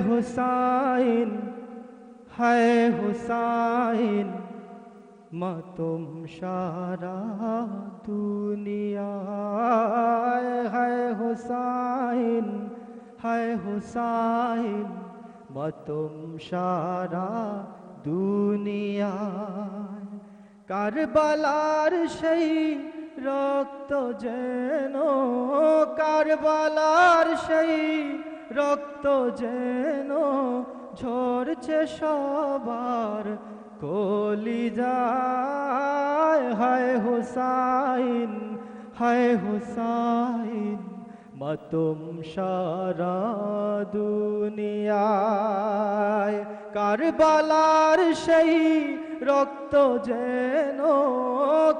हुसैन है हुसैन मातम सारा दुनिया है हुसैन मातम सारा दुनिया কারবালার সেই রক্ত যেন কারবালার সেই রক্ত যেন ঝরছে সবার কলিজায় হায় হুসাইন মাতম সারা দুনিয়ায় কারবালার সেই রক্ত যেন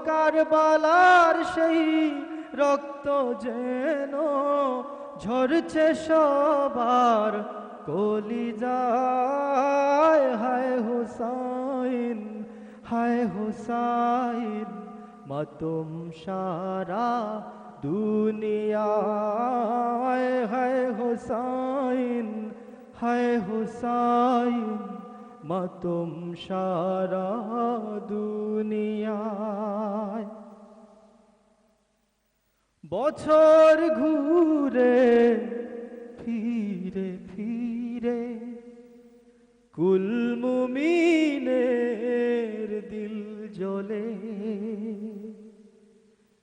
কারবালার সেই রক্ত যেন ঝরছে সবার কলিজায় হায় হুসাইন মাতম সারা দুনিয়ায় হায় হুসাইন মাতম সারা দুনিয়ায় বছর ঘুরে ফিরে ফিরে কুল মুমিনের দিল জ্বলে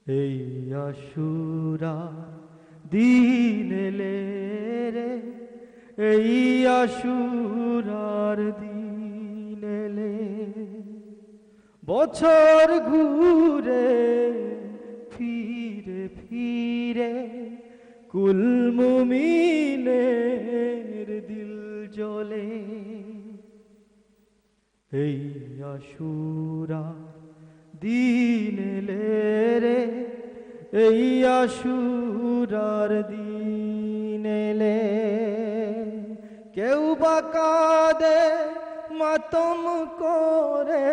এই আশুরা দিন এলে রে এই আশুরার দিন এলে বছর ঘুরে ফিরে ফিরে কুল মুমিনের দিল জ্বলে এই আশুরা দিন এলে রে এই আশুরার দিন এলে কেউ বা কাঁদে মাতম করে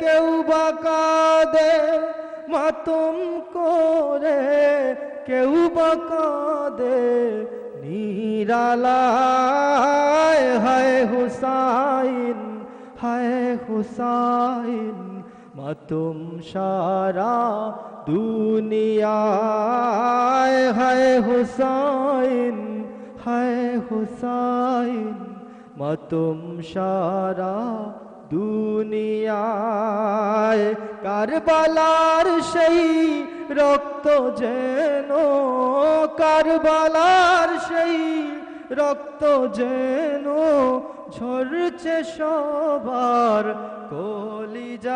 কেউ বা কাঁদে মাতম করে কেউ বা কাঁদে নিরালায় হায় হুসাইন মাতম সারা দুনিয়ায় হায় হুসাইন মাতম সারা দুনিয়ায় কারবালার সেই রক্ত যেন কারবালার সেই রক্ত যেন ঝরছে সবার কলিজায়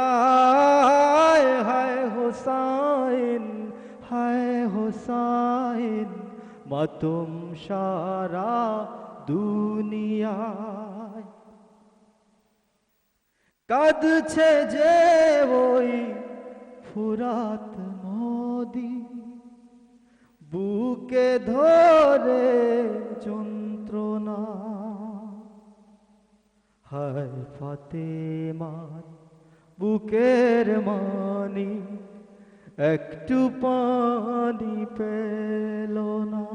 হায় হুসাইন মাতম সারা দুনিয়ায় কাঁদছে যে ওই ফুরাত নদী বুকে ধরে যন্ত্রণা হায় ফাতেমার বুকের মানি একটু পানি পেল না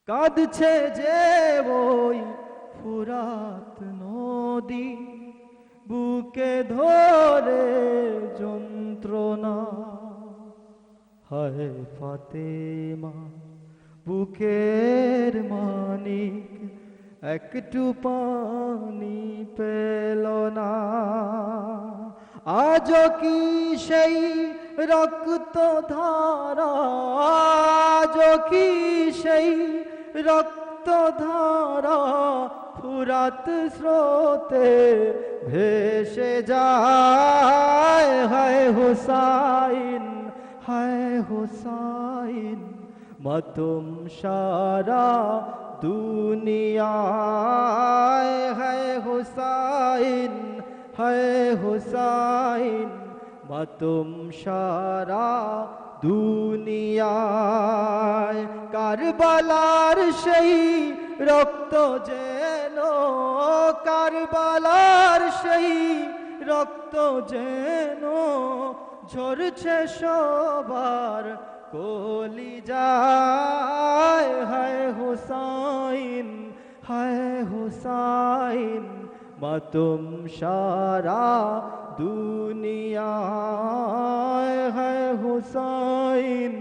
কাঁদছে যে ওই ফুরাত নদী বুকে ধরে যন্ত্রণা হায় ফাতেমা বুকের মানিক একটু পানি পেল না আজ কি সেই রক্ত ধারা আজ কি সেই রক্ত ধারা ফুরাত স্রোতে ভেসে যায় হায় হুসাইন মাতম সারা দুনিয়ায় হায় হুসাইন মাতম সারা দুনিয়ায় কারবালার সেই রক্ত যেন কারবালার সেই রক্ত যেন ঝরছে সবার কলিজায় হায় হুসাইন হায় হুসাইন মাতুম সারা দুনিয়ায় হায় হুসাইন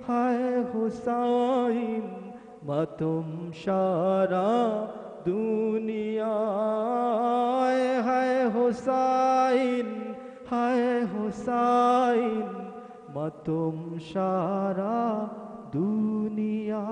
হায় হুসাইন মাতুম সারা দুনিয়ায় হায় হুসাইন হায় হুসাইন মাতুম সারা দুনিয়া